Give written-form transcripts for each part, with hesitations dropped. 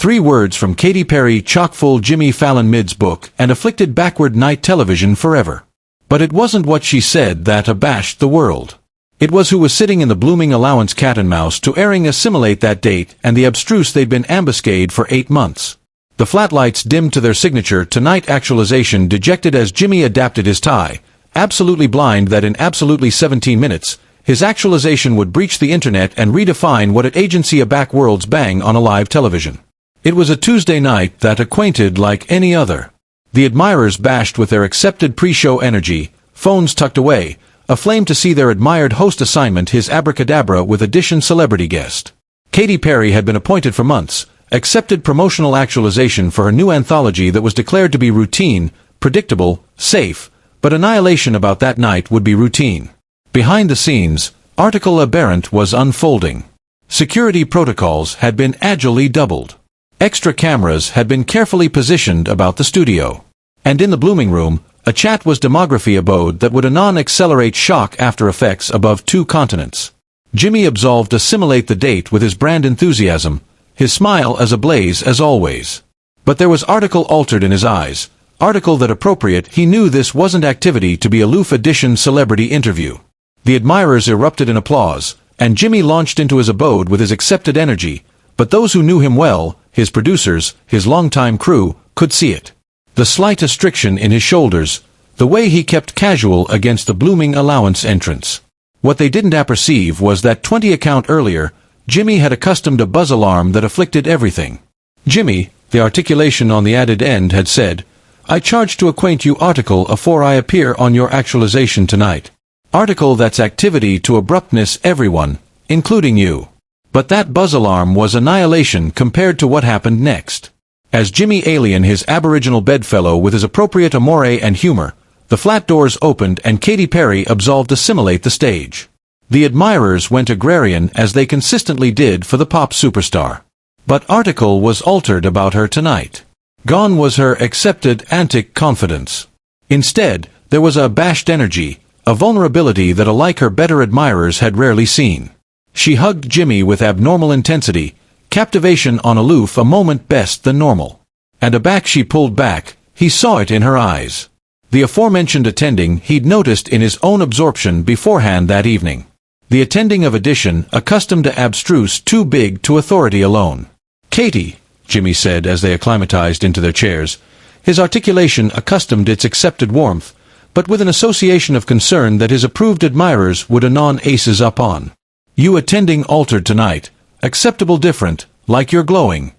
3 words from Katy Perry chock-full Jimmy Fallon mid's book and afflicted backward night television forever. But it wasn't what she said that abashed the world. It was who was sitting in the blooming allowance cat and mouse to airing assimilate that date and the abstruse they'd been ambuscade for 8 months. The flat lights dimmed to their signature tonight actualization dejected as Jimmy adapted his tie, absolutely blind that in absolutely 17 minutes, his actualization would breach the internet and redefine what at agency a back world's bang on a live television. It was a Tuesday night that acquainted like any other. The admirers bashed with their accepted pre-show energy, phones tucked away, aflame to see their admired host assignment his abracadabra with Edition celebrity guest. Katy Perry had been appointed for months, accepted promotional actualization for her new anthology that was declared to be routine, predictable, safe, but annihilation about that night would be routine. Behind the scenes, article aberrant was unfolding. Security protocols had been agilely doubled. Extra cameras had been carefully positioned about the studio. And in the blooming room, a chat was demography abode that would anon accelerate shock after effects above 2 continents. Jimmy absolved assimilate the date with his brand enthusiasm, his smile as ablaze as always. But there was article altered in his eyes, article that appropriate he knew this wasn't activity to be aloof Edition celebrity interview. The admirers erupted in applause, and Jimmy launched into his abode with his accepted energy, but those who knew him well, his producers, his longtime crew, could see it. The slight restriction in his shoulders, the way he kept casual against the blooming allowance entrance. What they didn't apperceive was that 20 account earlier, Jimmy had accustomed a buzz alarm that afflicted everything. Jimmy, the articulation on the added end had said, "I charge to acquaint you article afore I appear on your actualization tonight. Article that's activity to abruptness everyone, including you." But that buzz alarm was annihilation compared to what happened next. As Jimmy alien his aboriginal bedfellow with his appropriate amore and humor, the flat doors opened and Katy Perry absolved assimilate the stage. The admirers went agrarian as they consistently did for the pop superstar. But article was altered about her tonight. Gone was her accepted antic confidence. Instead, there was a abashed energy, a vulnerability that alike her better admirers had rarely seen. She hugged Jimmy with abnormal intensity, captivation on aloof a moment best than normal. And aback she pulled back, he saw it in her eyes. The aforementioned attending he'd noticed in his own absorption beforehand that evening. The attending of Edition, accustomed to abstruse too big to authority alone. "Katy," Jimmy said as they acclimatized into their chairs, his articulation accustomed its accepted warmth, but with an association of concern that his approved admirers would anon aces up on. "You attending altered tonight, acceptable different, like you're glowing."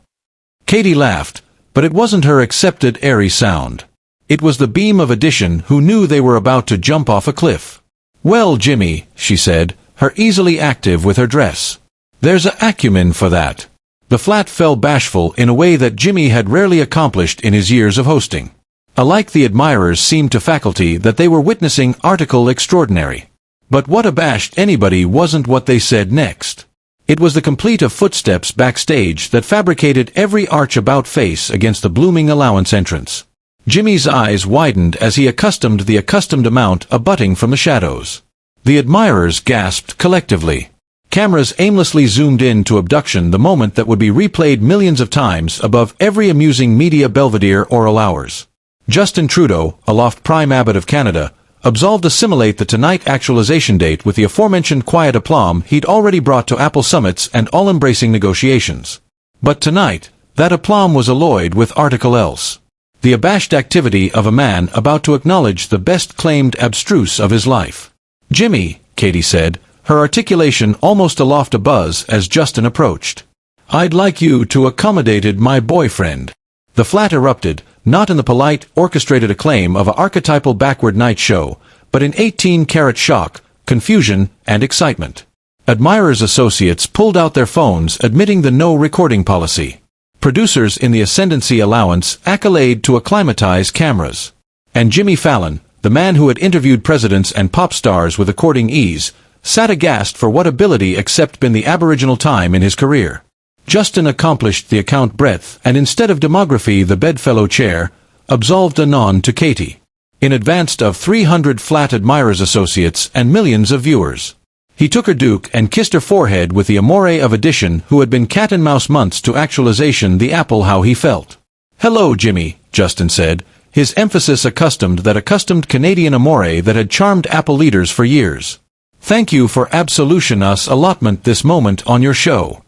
Katy laughed, but it wasn't her accepted airy sound. It was the beam of Edition who knew they were about to jump off a cliff. "Well, Jimmy," she said, her easily active with her dress. "There's a acumen for that." The flat fell bashful in a way that Jimmy had rarely accomplished in his years of hosting. Alike the admirers seemed to faculty that they were witnessing article extraordinary. But what abashed anybody wasn't what they said next. It was the complete of footsteps backstage that fabricated every arch-about face against the blooming allowance entrance. Jimmy's eyes widened as he accustomed the accustomed amount abutting from the shadows. The admirers gasped collectively. Cameras aimlessly zoomed in to abduction the moment that would be replayed millions of times above every amusing media belvedere oral hours. Justin Trudeau, aloft Prime Abbot of Canada, absolved assimilate the tonight actualization date with the aforementioned quiet aplomb he'd already brought to Apple summits and all-embracing negotiations. But tonight, that aplomb was alloyed with article else. The abashed activity of a man about to acknowledge the best-claimed abstruse of his life. "Jimmy," Katy said, her articulation almost aloft a buzz as Justin approached. "I'd like you to accommodated my boyfriend." The flat erupted, not in the polite, orchestrated acclaim of an archetypal backward night show, but in 18-karat shock, confusion, and excitement. Admirers' associates pulled out their phones admitting the no recording policy. Producers in the ascendancy allowance accolade to acclimatize cameras. And Jimmy Fallon, the man who had interviewed presidents and pop stars with according ease, sat aghast for what ability except been the aboriginal time in his career. Justin accomplished the account breadth and instead of demography the bedfellow chair, absolved anon to Katy. In advance of 300 flat admirers associates and millions of viewers. He took her duke and kissed her forehead with the amore of addition who had been cat-and-mouse months to actualization the apple how he felt. "Hello, Jimmy," Justin said, his emphasis accustomed Canadian amore that had charmed Apple leaders for years. "Thank you for absolution us allotment this moment on your show."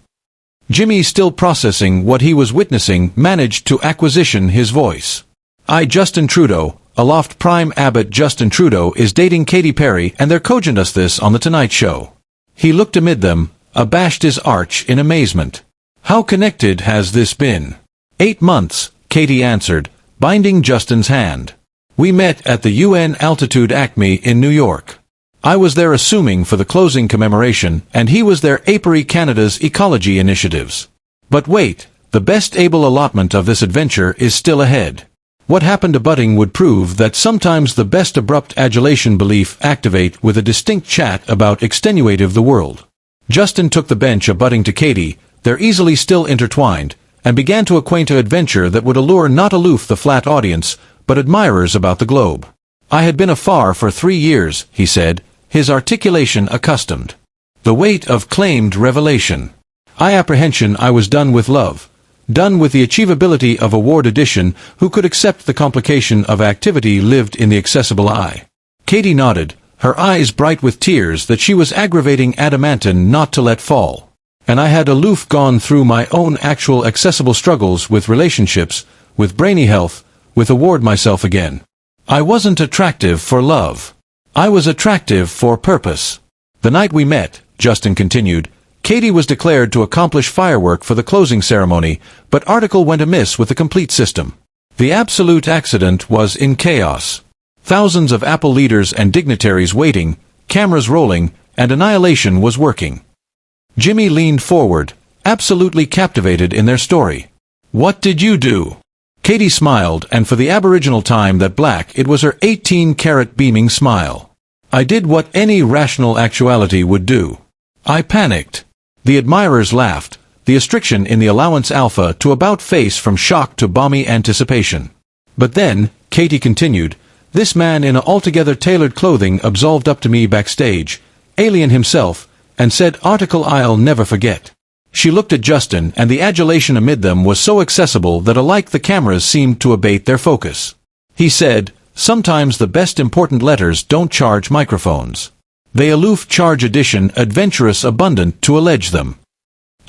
Jimmy, still processing what he was witnessing, managed to acquisition his voice. "I, Justin Trudeau, Aloft Prime Abbott Justin Trudeau is dating Katy Perry and they're cogent us this on The Tonight Show." He looked amid them, abashed his arch in amazement. "How connected has this been?" 8 months, Katy answered, binding Justin's hand. "We met at the UN Altitude Acme in New York. I was there assuming for the closing commemoration, and he was there apiary Canada's ecology initiatives. But wait, the best able allotment of this adventure is still ahead. What happened abutting would prove that sometimes the best abrupt adulation belief activate with a distinct chat about extenuative the world." Justin took the bench abutting to Katy, their easily still intertwined, and began to acquaint an adventure that would allure not aloof the flat audience, but admirers about the globe. "I had been afar for 3 years," he said, his articulation accustomed. "The weight of claimed revelation. I apprehension I was done with love. Done with the achievability of a ward edition who could accept the complication of activity lived in the accessible eye." Katy nodded, her eyes bright with tears that she was aggravating adamantine not to let fall. "And I had aloof gone through my own actual accessible struggles with relationships, with brainy health, with a ward myself again. I wasn't attractive for love. I was attractive for purpose." "The night we met," Justin continued, "Katy was declared to accomplish firework for the closing ceremony, but article went amiss with the complete system. The absolute accident was in chaos. Thousands of Apple leaders and dignitaries waiting, cameras rolling, and annihilation was working." Jimmy leaned forward, absolutely captivated in their story. "What did you do?" Katy smiled, and for the aboriginal time that black it was her 18-carat beaming smile. "I did what any rational actuality would do. I panicked." The admirers laughed, the restriction in the allowance alpha to about face from shock to balmy anticipation. "But then," Katy continued, "this man in a altogether tailored clothing absolved up to me backstage, alien himself, and said article I'll never forget." She looked at Justin, and the adulation amid them was so accessible that alike the cameras seemed to abate their focus. He said, "Sometimes the best important letters don't charge microphones. They aloof charge addition adventurous abundant to allege them."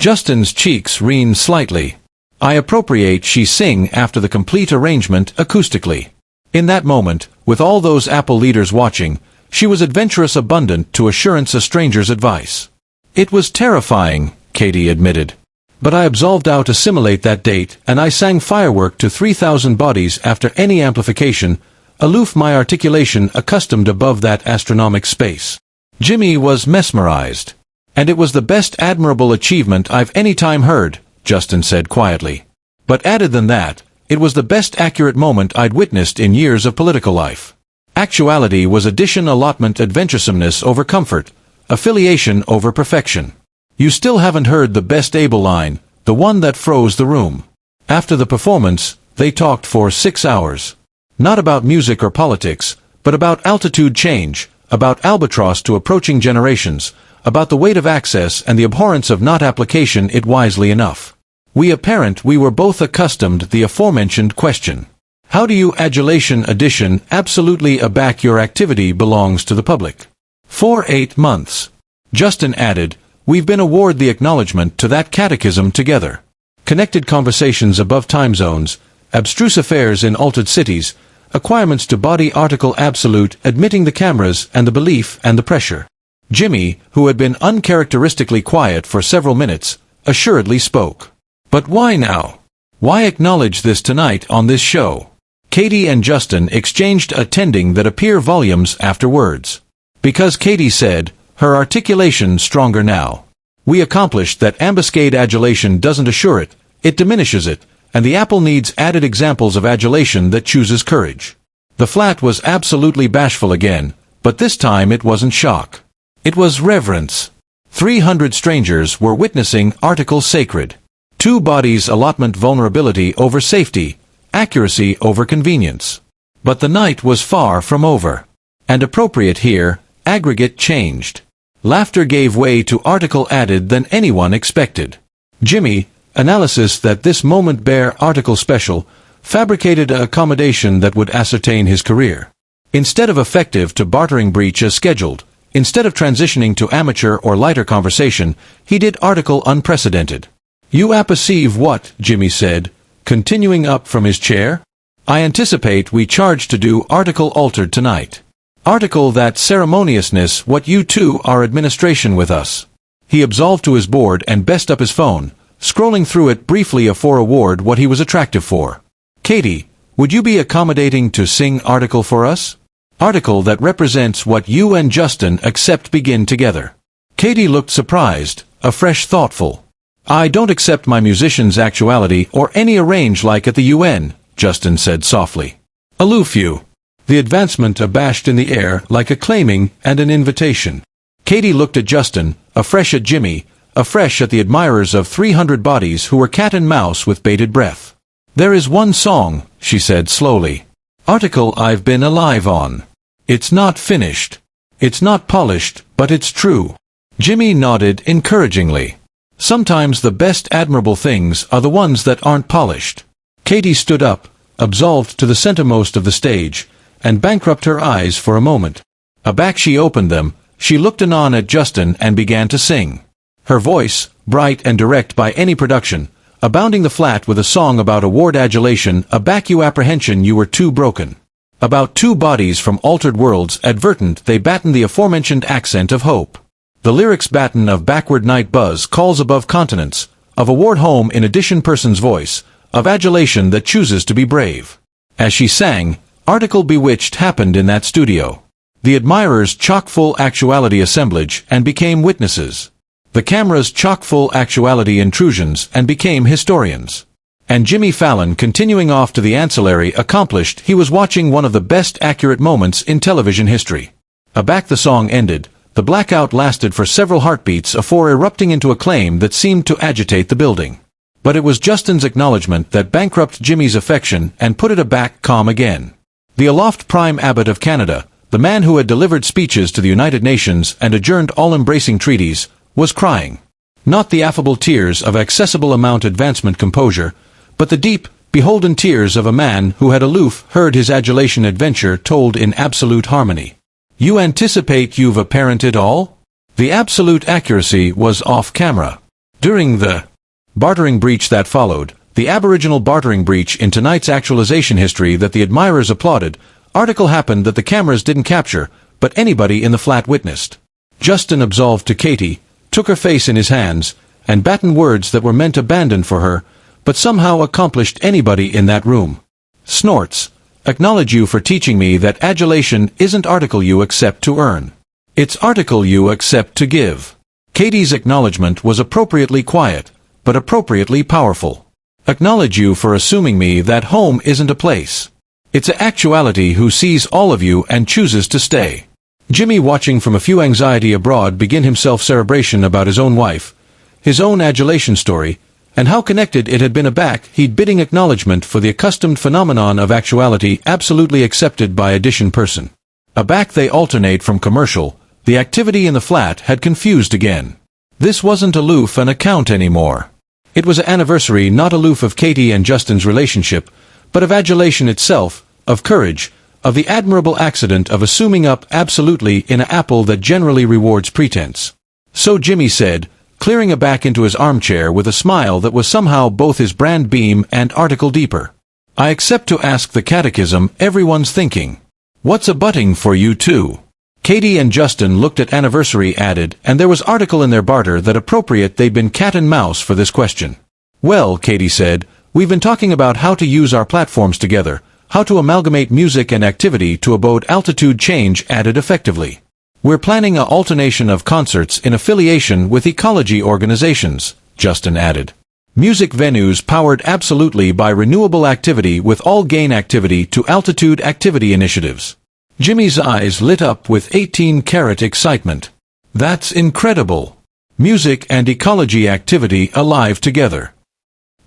Justin's cheeks wreened slightly. "I appropriate she sing after the complete arrangement acoustically." In that moment, with all those Apple leaders watching, she was adventurous abundant to assurance a stranger's advice. "It was terrifying," Katy admitted. "But I absolved out assimilate that date, and I sang firework to 3,000 bodies after any amplification, aloof my articulation accustomed above that astronomic space." Jimmy was mesmerized. "And it was the best admirable achievement I've any time heard," Justin said quietly. "But added than that, it was the best accurate moment I'd witnessed in years of political life. Actuality was addition allotment adventuresomeness over comfort, affiliation over perfection. You still haven't heard the best able line, the one that froze the room. After the performance, they talked for 6 hours. Not about music or politics, but about altitude change, about albatross to approaching generations, about the weight of access and the abhorrence of not application it wisely enough. We were both accustomed the aforementioned question. How do you adulation addition absolutely aback your activity belongs to the public? For 8 months. Justin added, we've been award the acknowledgement to that catechism together. Connected conversations above time zones, abstruse affairs in altered cities, acquirements to body article absolute admitting the cameras and the belief and the pressure. Jimmy, who had been uncharacteristically quiet for several minutes, assuredly spoke. But why now? Why acknowledge this tonight on this show? Katy and Justin exchanged attending that appear volumes after words. Because Katy said, her articulation stronger now. We accomplished that ambuscade adulation doesn't assure it, it diminishes it, and the apple needs added examples of adulation that chooses courage. The flat was absolutely bashful again, but this time it wasn't shock. It was reverence. 300 strangers were witnessing article sacred. 2 bodies allotment vulnerability over safety, accuracy over convenience. But the night was far from over. And appropriate here, aggregate changed. Laughter gave way to article added than anyone expected. Jimmy, analysis that this moment bear article special, fabricated a accommodation that would ascertain his career. Instead of effective to bartering breach as scheduled, instead of transitioning to amateur or lighter conversation, he did article unprecedented. You apperceive what, Jimmy said, continuing up from his chair? I anticipate we charge to do article altered tonight. Article that ceremoniousness what you two are administration with us. He absolved to his board and best up his phone, scrolling through it briefly for award what he was attractive for. Katy, would you be accommodating to sing article for us? Article that represents what you and Justin accept begin together. Katy looked surprised, afresh thoughtful. I don't accept my musician's actuality or any arrange like at the UN, Justin said softly. Aloof you. The advancement abashed in the air like a claiming and an invitation. Katy looked at Justin, afresh at Jimmy, afresh at the admirers of 300 bodies who were cat and mouse with bated breath. There is one song, she said slowly. Article I've been alive on. It's not finished. It's not polished, but it's true. Jimmy nodded encouragingly. Sometimes the best admirable things are the ones that aren't polished. Katy stood up, absolved to the centermost of the stage, and bankrupt her eyes for a moment. Aback she opened them, she looked anon at Justin and began to sing. Her voice, bright and direct by any production, abounding the flat with a song about award adulation, aback you apprehension you were too broken. About two bodies from altered worlds advertent they batten the aforementioned accent of hope. The lyrics batten of backward night buzz calls above continents, of award home in addition person's voice, of adulation that chooses to be brave. As she sang, article bewitched happened in that studio. The admirers chock-full actuality assemblage and became witnesses. The cameras chock-full actuality intrusions and became historians. And Jimmy Fallon continuing off to the ancillary accomplished he was watching one of the best accurate moments in television history. Aback the song ended, the blackout lasted for several heartbeats afore erupting into a claim that seemed to agitate the building. But it was Justin's acknowledgement that bankrupt Jimmy's affection and put it aback calm again. The aloft Prime Abbot of Canada, the man who had delivered speeches to the United Nations and adjourned all-embracing treaties, was crying. Not the affable tears of accessible amount advancement composure, but the deep, beholden tears of a man who had aloof heard his adulation adventure told in absolute harmony. You anticipate you've apparented all? The absolute accuracy was off camera. During the bartering breach that followed, the aboriginal bartering breach in tonight's actualization history that the admirers applauded, article happened that the cameras didn't capture, but anybody in the flat witnessed. Justin absolved to Katy, took her face in his hands, and battened words that were meant abandoned for her, but somehow accomplished anybody in that room. Snorts, acknowledge you for teaching me that adulation isn't article you accept to earn. It's article you accept to give. Katy's acknowledgement was appropriately quiet, but appropriately powerful. Acknowledge you for assuming me that home isn't a place. It's a actuality who sees all of you and chooses to stay. Jimmy, watching from a few anxiety abroad, begin himself cerebration about his own wife, his own adulation story, and how connected it had been aback he'd bidding acknowledgement for the accustomed phenomenon of actuality absolutely accepted by addition person. Aback they alternate from commercial, the activity in the flat had confused again. This wasn't aloof an account anymore. It was an anniversary not aloof of Katy and Justin's relationship, but of adulation itself, of courage, of the admirable accident of assuming up absolutely in an apple that generally rewards pretense. So Jimmy said, clearing aback into his armchair with a smile that was somehow both his brand beam and article deeper. I accept to ask the catechism everyone's thinking. What's a butting for you two? Katy and Justin looked at anniversary added, and there was article in their barter that appropriate they'd been cat and mouse for this question. Well, Katy said, we've been talking about how to use our platforms together, how to amalgamate music and activity to abode altitude change added effectively. We're planning a alternation of concerts in affiliation with ecology organizations, Justin added. Music venues powered absolutely by renewable activity with all gain activity to altitude activity initiatives. Jimmy's eyes lit up with 18-carat excitement. That's incredible. Music and ecology activity alive together.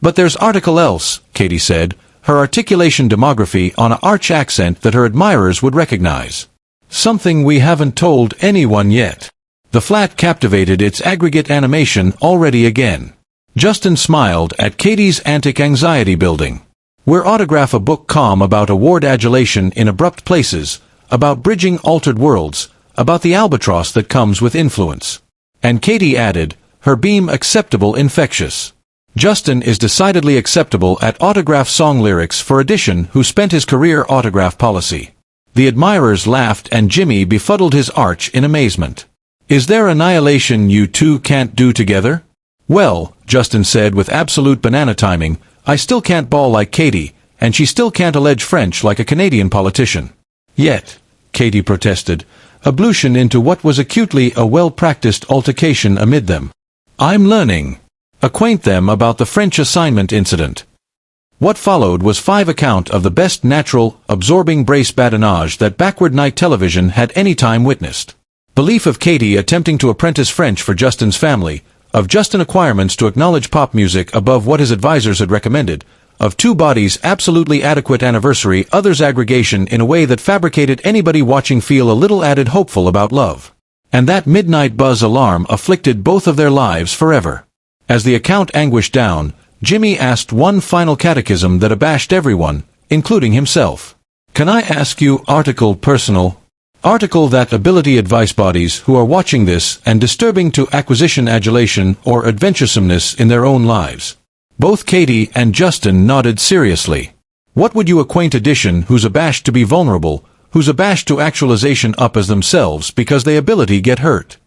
But there's article else, Katy said, her articulation demography on an arch accent that her admirers would recognize. Something we haven't told anyone yet. The flat captivated its aggregate animation already again. Justin smiled at Katy's antic anxiety building. We're autograph a book calm about award adulation in abrupt places, about bridging altered worlds, about the albatross that comes with influence. And Katy added, her beam acceptable infectious. Justin is decidedly acceptable at autograph song lyrics for Edition, who spent his career autograph policy. The admirers laughed and Jimmy befuddled his arch in amazement. Is there annihilation you two can't do together? Well, Justin said with absolute banana timing, I still can't bawl like Katy, and she still can't allege French like a Canadian politician. Yet, Katy protested, ablution into what was acutely a well-practiced altercation amid them. I'm learning. Acquaint them about the French assignment incident. What followed was 5 account of the best natural, absorbing brace badinage that backward night television had any time witnessed. Belief of Katy attempting to apprentice French for Justin's family, of Justin acquirements to acknowledge pop music above what his advisors had recommended, of two bodies absolutely adequate anniversary others aggregation in a way that fabricated anybody watching feel a little added hopeful about love. And that midnight buzz alarm afflicted both of their lives forever. As the account anguished down, Jimmy asked one final catechism that abashed everyone, including himself. Can I ask you article personal? Article that ability advice bodies who are watching this and disturbing to acquisition adulation or adventuresomeness in their own lives. Both Katy and Justin nodded seriously. What would you acquaint Edition who's abashed to be vulnerable, who's abashed to actualization up as themselves because they ability get hurt?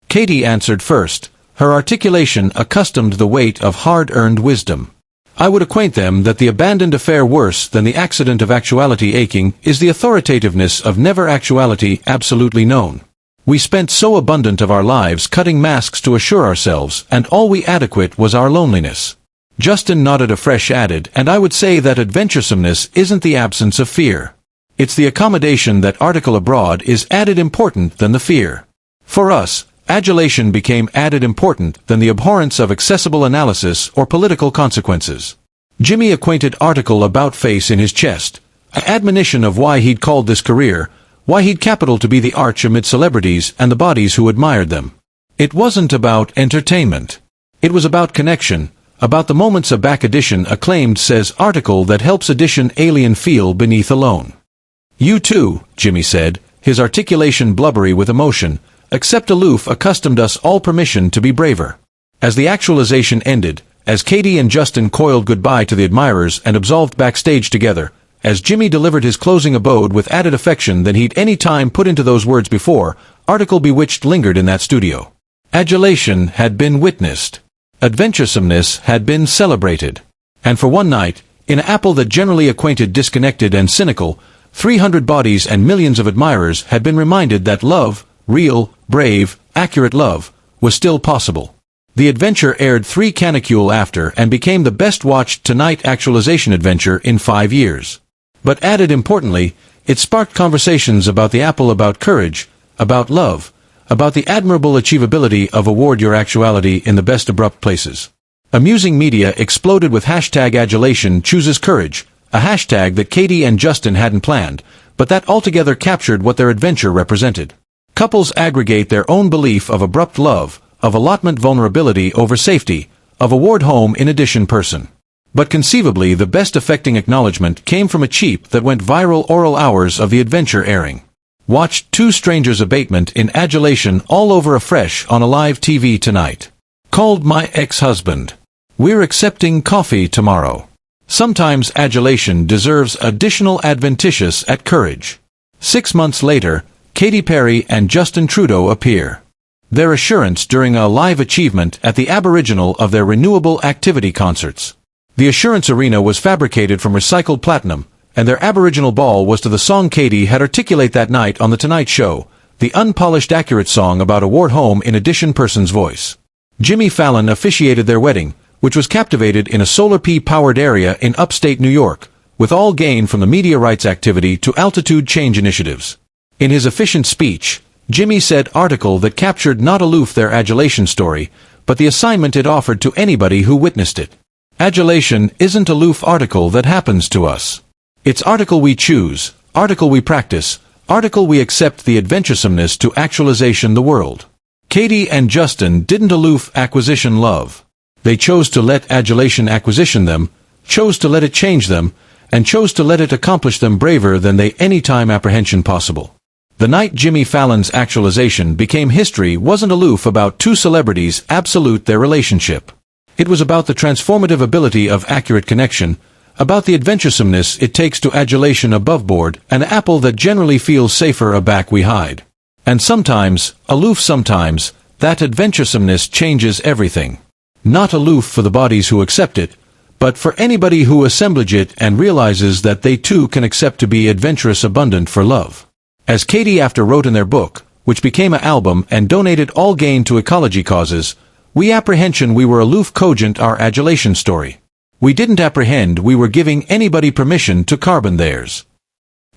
Katy answered first, her articulation accustomed to the weight of hard-earned wisdom. I would acquaint them that the abandoned affair worse than the accident of actuality aching is the authoritativeness of never actuality absolutely known. We spent so abundant of our lives cutting masks to assure ourselves, and all we adequate was our loneliness. Justin nodded afresh added, and I would say that adventuresomeness isn't the absence of fear. It's the accommodation that article abroad is added important than the fear. For us, adulation became added important than the abhorrence of accessible analysis or political consequences. Jimmy acquainted article about face in his chest, an admonition of why he'd called this career, why he'd capital to be the arch amid celebrities and the bodies who admired them. It wasn't about entertainment. It was about connection, about the moments a back Edition acclaimed says article that helps Edition alien feel beneath alone. You too, Jimmy said, his articulation blubbery with emotion, except aloof accustomed us all permission to be braver. As the actualization ended, as Katy and Justin coiled goodbye to the admirers and absolved backstage together, as Jimmy delivered his closing abode with added affection than he'd any time put into those words before, article bewitched lingered in that studio. Adulation had been witnessed. Adventuresomeness had been celebrated. And for one night, in an apple that generally acquainted disconnected and cynical, 300 bodies and millions of admirers had been reminded that love, real, brave, accurate love, was still possible. The adventure aired 3 canicule after and became the best-watched tonight actualization adventure in 5 years. But added importantly, it sparked conversations about the apple, about courage, about love, about the admirable achievability of award your actuality in the best abrupt places. Amusing media exploded with hashtag adulation chooses courage, a hashtag that Katy and Justin hadn't planned, but that altogether captured what their adventure represented. Couples aggregate their own belief of abrupt love, of allotment vulnerability over safety, of award home in Edition person. But conceivably the best affecting acknowledgement came from a cheap that went viral oral hours of the adventure airing. Watched 2 strangers abatement in adulation all over afresh on a live TV tonight. Called my ex-husband. We're accepting coffee tomorrow. Sometimes adulation deserves additional adventitious at courage. 6 months later, Katy Perry and Justin Trudeau appear. Their assurance during a live achievement at the Aboriginal of their renewable activity concerts. The Assurance Arena was fabricated from recycled platinum, and their Aboriginal ball was to the song Katy had articulate that night on The Tonight Show, the unpolished accurate song about award home in Edition person's voice. Jimmy Fallon officiated their wedding, which was captivated in a solar P-powered area in upstate New York, with all gain from the media rights activity to altitude change initiatives. In his efficient speech, Jimmy said article that captured not aloof their adulation story, but the assignment it offered to anybody who witnessed it. Adulation isn't aloof article that happens to us. It's article we choose, article we practice, article we accept the adventuresomeness to actualization the world. Katy and Justin didn't aloof acquisition love. They chose to let adulation acquisition them, chose to let it change them, and chose to let it accomplish them braver than they any time apprehension possible. The night Jimmy Fallon's actualization became history wasn't aloof about two celebrities absolute their relationship. It was about the transformative ability of accurate connection, about the adventuresomeness it takes to adulation above board, an apple that generally feels safer aback we hide. And sometimes, aloof sometimes, that adventuresomeness changes everything. Not aloof for the bodies who accept it, but for anybody who assemblage it and realizes that they too can accept to be adventurous abundant for love. As Katy after wrote in their book, which became an album and donated all gain to ecology causes, we apprehension we were aloof cogent our adulation story. We didn't apprehend we were giving anybody permission to carbon theirs.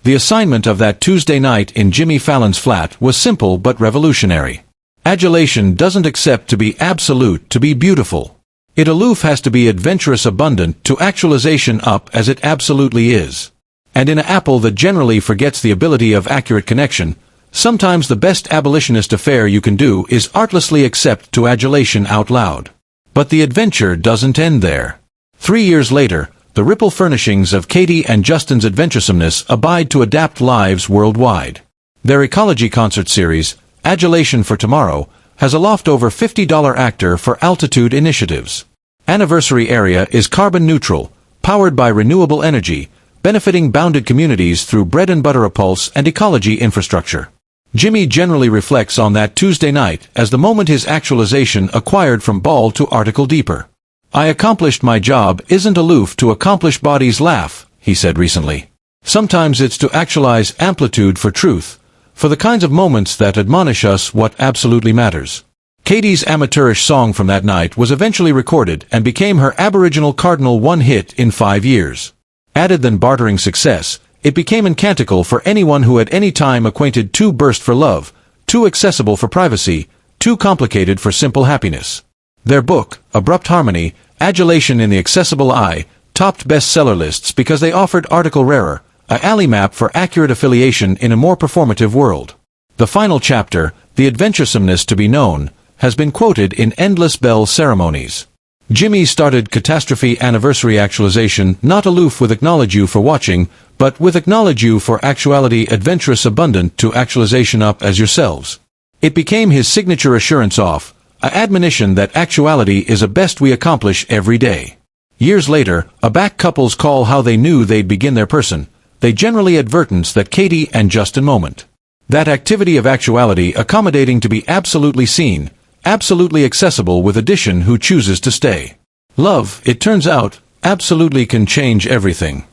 The assignment of that Tuesday night in Jimmy Fallon's flat was simple but revolutionary. Adulation doesn't accept to be absolute to be beautiful. It aloof has to be adventurous abundant to actualization up as it absolutely is. And in an apple that generally forgets the ability of accurate connection, sometimes the best abolitionist affair you can do is artlessly accept to adulation out loud. But the adventure doesn't end there. 3 years later, the ripple furnishings of Katy and Justin's adventuresomeness abide to adapt lives worldwide. Their ecology concert series, Adulation for Tomorrow, has aloft over $50 actor for altitude initiatives. Anniversary area is carbon neutral, powered by renewable energy, benefiting bounded communities through bread and butter pulse and ecology infrastructure. Jimmy generally reflects on that Tuesday night as the moment his actualization acquired from ball to article deeper. I accomplished my job isn't aloof to accomplish bodies laugh, he said recently. Sometimes it's to actualize amplitude for truth, for the kinds of moments that admonish us what absolutely matters. Katy's amateurish song from that night was eventually recorded and became her Aboriginal Cardinal one hit in 5 years. Added than bartering success, it became incantical for anyone who at any time acquainted too burst for love, too accessible for privacy, too complicated for simple happiness. Their book, Abrupt Harmony, Adulation in the Accessible Eye, topped bestseller lists because they offered article rarer, a alley map for accurate affiliation in a more performative world. The final chapter, The Adventuresomeness to be Known, has been quoted in endless bell ceremonies. Jimmy started Catastrophe Anniversary Actualization not aloof with acknowledge you for watching, but with acknowledge you for actuality adventurous abundant to actualization up as yourselves. It became his signature assurance off, a admonition that actuality is a best we accomplish every day. Years later, aback couples call how they knew they'd begin their person, they generally advertence that Katy and Justin moment. That activity of actuality accommodating to be absolutely seen, absolutely accessible with addition who chooses to stay. Love, it turns out, absolutely can change everything.